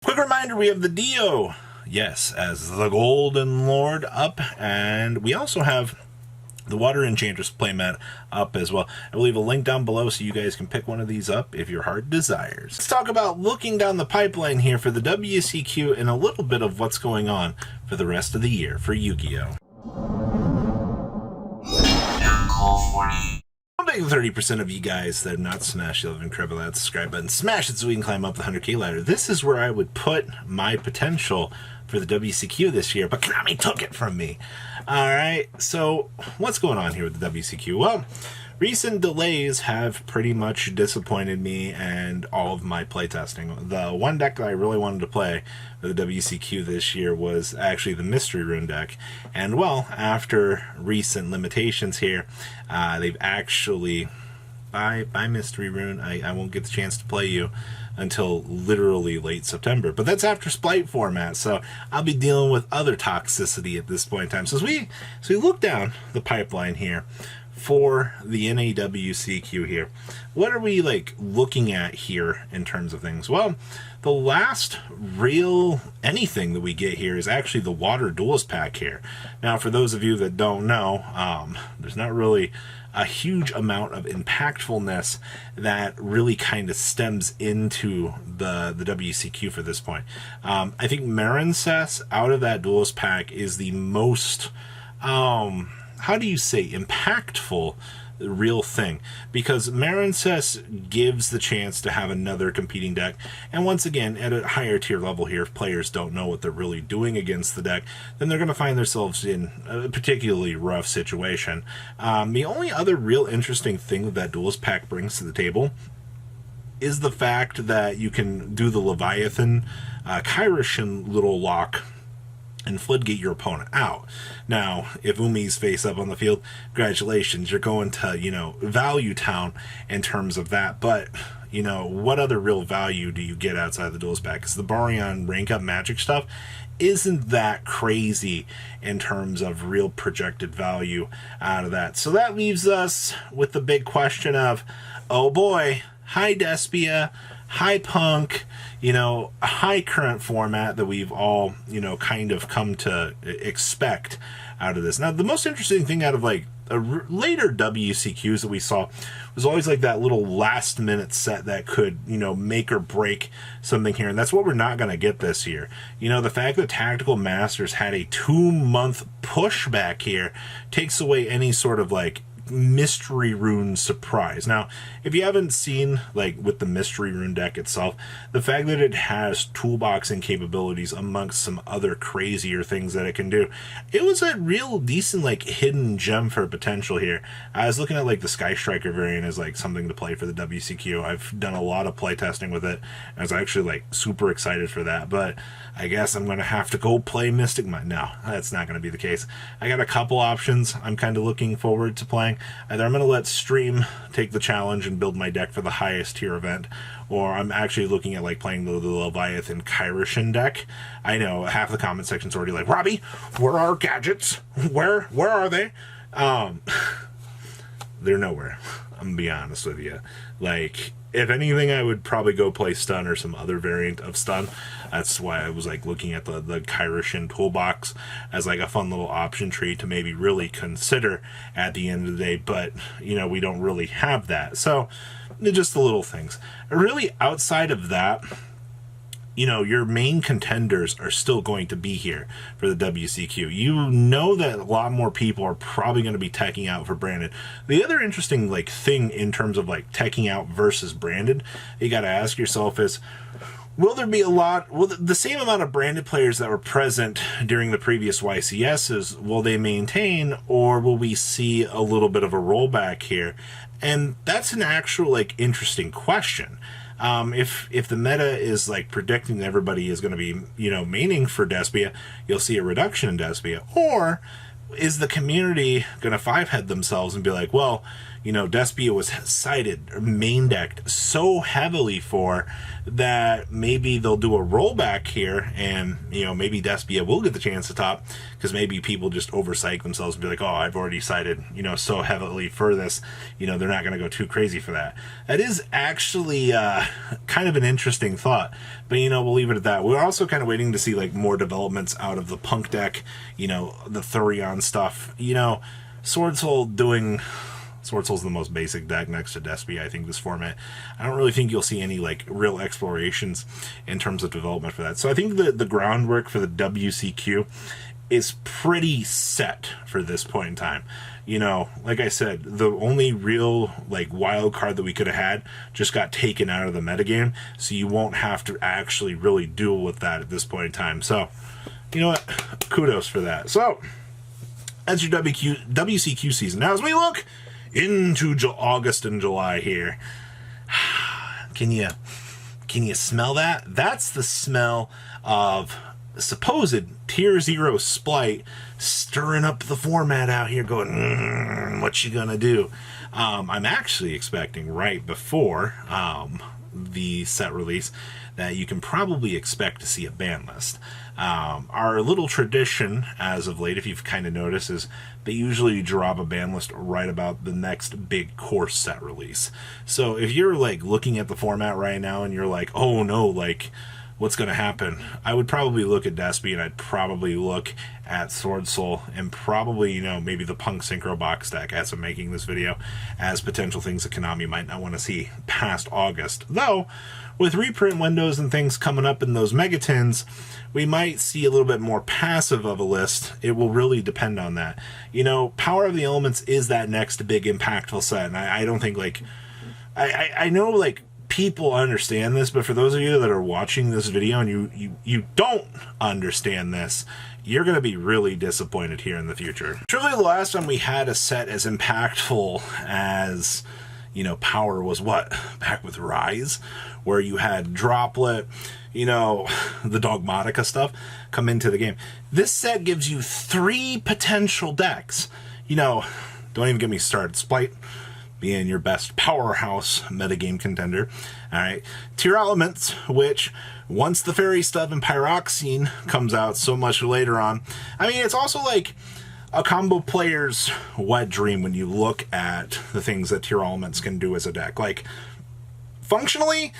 Quick reminder, we have the Dio, yes, as the Golden Lord up, and we also have the Water Enchantress playmat up as well. I will leave a link down below so you guys can pick one of these up if your heart desires. Let's talk about looking down the pipeline here for the WCQ and a little bit of what's going on for the rest of the year for Yu-Gi-Oh! I'm betting 30% of you guys that have not smashed the 11 incredible that subscribe button, smash it so we can climb up the 100k ladder. This is where I would put my potential for the WCQ this year, but Konami took it from me. Alright, so what's going on here with the WCQ? Well, recent delays have pretty much disappointed me and all of my playtesting. The one deck that I really wanted to play for the WCQ this year was actually the Mystery Rune deck. And well, after recent limitations here, they've actually, by Mystery Rune, I won't get the chance to play you until literally late September. But that's after Splight format, so I'll be dealing with other toxicity at this point in time. So as we look down the pipeline here for the NAWCQ here, what are we looking at here in terms of things? Well, the last real anything that we get here is actually the Water Duelist Pack here. Now, for those of you that don't know, there's not really a huge amount of impactfulness that really kind of stems into the WCQ for this point. I think Marincess out of that Duelist Pack is the most, how do you say, impactful real thing, because Marincess gives the chance to have another competing deck, and once again at a higher tier level here, if players don't know what they're really doing against the deck, then they're going to find themselves in a particularly rough situation. The only other real interesting thing that Duelist Pack brings to the table is the fact that you can do the Leviathan Kairishin little lock and floodgate your opponent out. Now, if Umi's face up on the field, congratulations, you're going to, Value Town in terms of that. But, what other real value do you get outside the Duelist Pack? Because the Baryon rank up magic stuff isn't that crazy in terms of real projected value out of that. So that leaves us with the big question of, oh boy, hi Despia, hi Punk, a high current format that we've all, kind of come to expect out of this. Now, the most interesting thing out of later WCQs that we saw was always that little last minute set that could, make or break something here. And that's what we're not going to get this year. The fact that Tactical Masters had a 2-month pushback here takes away any sort of Mystery Rune surprise. Now, if you haven't seen with the Mystery Rune deck itself, the fact that it has toolboxing capabilities amongst some other crazier things that it can do, it was a real decent hidden gem for potential here. I was looking at the Sky Striker variant as something to play for the WCQ. I've done a lot of play testing with it. I was actually super excited for that, but I guess I'm going to have to go play Mystic Mind. No, that's not going to be the case. I got a couple options I'm kind of looking forward to playing. Either I'm going to let Stream take the challenge and build my deck for the highest tier event, or I'm actually looking at playing the Leviathan Kairishin deck. I know half the comment section's already Robbie, where are gadgets? Where are they? They're nowhere. I'm going to be honest with you. If anything, I would probably go play Stun or some other variant of Stun. That's why I was looking at the Kairishin toolbox as a fun little option tree to maybe really consider at the end of the day. But, we don't really have that. So, just the little things. Really, outside of that, your main contenders are still going to be here for the WCQ. You know that a lot more people are probably going to be teching out for Branded. The other interesting thing in terms of teching out versus Branded, you got to ask yourself is, will there be the same amount of Branded players that were present during the previous YCSs, will they maintain, or will we see a little bit of a rollback here? And that's an actual interesting question. If the meta is predicting that everybody is going to be, maining for Despia, you'll see a reduction in Despia. Or is the community going to five-head themselves and be well, Despia was cited, main decked so heavily for that maybe they'll do a rollback here, and maybe Despia will get the chance to top, because maybe people just overpsych themselves and be like, oh, I've already cited so heavily for this, they're not going to go too crazy for that. That is actually kind of an interesting thought, but we'll leave it at that. We're also kind of waiting to see like more developments out of the Punk deck, the Thurion stuff. Sword Soul's the most basic deck next to Despia, I think, this format. I don't really think you'll see any like real explorations in terms of development for that. So I think the groundwork for the WCQ is pretty set for this point in time. Like I said, the only real like wild card that we could have had just got taken out of the metagame, so you won't have to actually really duel with that at this point in time. So, you know what? Kudos for that. So, that's your WCQ season. Now, as we look into August and July here, can you smell that? That's the smell of supposed Tier 0 Splight stirring up the format out here, going, what you gonna do? I'm actually expecting right before the set release that you can probably expect to see a ban list. Our little tradition as of late, if you've kind of noticed, is they usually drop a ban list right about the next big course set release. So if you're like looking at the format right now and you're like, oh no, like what's going to happen? I would probably look at Despia, and I'd probably look at Sword Soul, and probably, maybe the Punk Synchro box deck as I'm making this video, as potential things that Konami might not want to see past August. Though, with reprint windows and things coming up in those megatins, we might see a little bit more passive of a list. It will really depend on that. Power of the Elements is that next big impactful set, and I don't think, like, I know, like, people understand this, but for those of you that are watching this video and you don't understand this, you're going to be really disappointed here in the future. Truly, the last time we had a set as impactful as, Power was what? Back with Rise, where you had Droplet, the Dogmatica stuff come into the game. This set gives you 3 potential decks. Don't even get me started. Splight being your best powerhouse metagame contender. Alright. Tier Elements, which once the fairy stuff and Pyroxene comes out so much later on, it's also like a combo player's wet dream when you look at the things that Tier Elements can do as a deck. Like, functionally,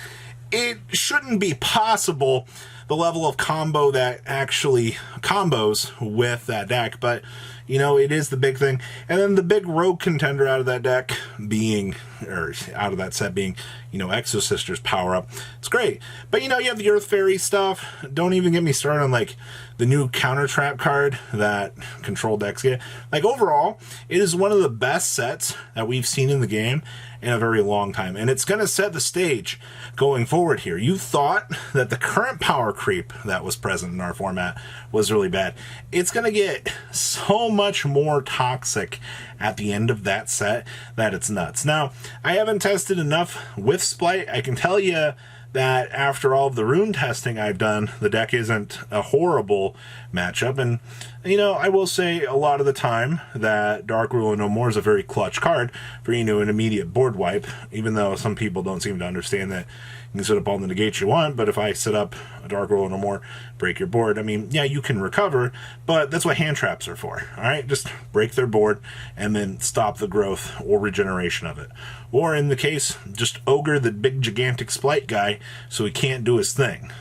it shouldn't be possible, the level of combo that actually combos with that deck, but it is the big thing. And then the big rogue contender out of that deck being, or out of that set being, Exosister's power up. It's great. But you have the Earth Fairy stuff. Don't even get me started on like the new counter trap card that control decks get. Like, overall, it is one of the best sets that we've seen in the game in a very long time, and it's going to set the stage going forward here. You thought that the current power creep that was present in our format was really bad. It's going to get so much more toxic at the end of that set that it's nuts. Now, I haven't tested enough with Splight. I can tell you that after all of the rune testing I've done, the deck isn't a horrible matchup. And, I will say a lot of the time that Dark Rule No More is a very clutch card for, an immediate board wipe, even though some people don't seem to understand that you can set up all the negates you want, but if I set up a Dark Rule No More, break your board, yeah, you can recover, but that's what hand traps are for, alright? Just break their board and then stop the growth or regeneration of it. Or in the case, just ogre the big gigantic Splight guy so he can't do his thing.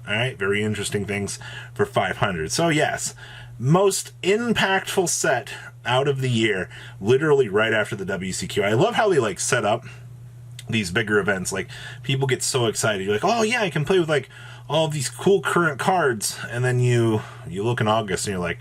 Alright, very interesting things for 500. So yes, most impactful set out of the year, literally right after the WCQ. I love how they like set up these bigger events. Like, people get so excited. You're like, oh yeah, I can play with like all of these cool current cards, and then you look in August and you're like,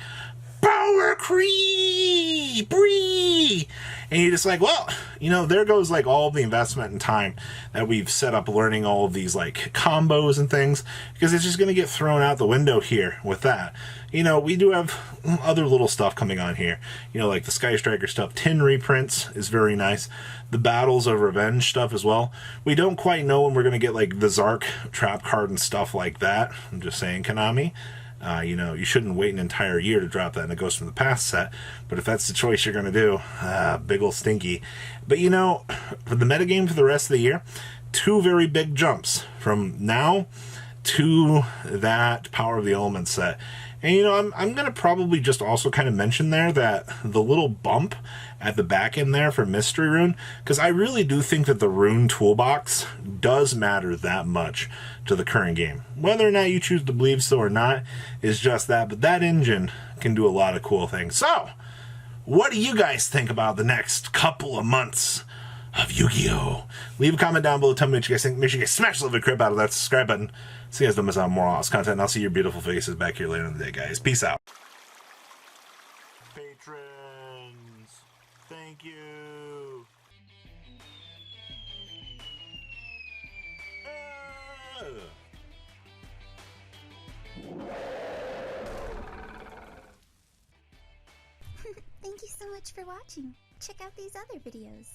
power creep, bree! And you're just like, well, there goes like all of the investment and time that we've set up learning all of these like combos and things, because it's just going to get thrown out the window here with that. We do have other little stuff coming on here. Like the Sky Striker stuff. 10 reprints is very nice. The Battles of Revenge stuff as well. We don't quite know when we're going to get like the Zark trap card and stuff like that. I'm just saying, Konami. You know, you shouldn't wait an entire year to drop that in a Ghost from the Past set, but if that's the choice you're going to do, big ol' stinky. But you know, for the metagame for the rest of the year, 2 very big jumps from now to that Power of the Elements set. And you know, I'm going to probably just also kind of mention there that the little bump at the back end there for Mystery Rune, because I really do think that the Rune toolbox does matter that much to the current game. Whether or not you choose to believe so or not is just that, but that engine can do a lot of cool things. So, what do you guys think about the next couple of months of Yu-Gi-Oh! Leave a comment down below, tell me what you guys think. Make sure you guys smash the little crap out of that subscribe button so you guys don't miss out on more awesome content, and I'll see your beautiful faces back here later in the day, guys. Peace out. Patrons, thank you. Thank you so much for watching. Check out these other videos.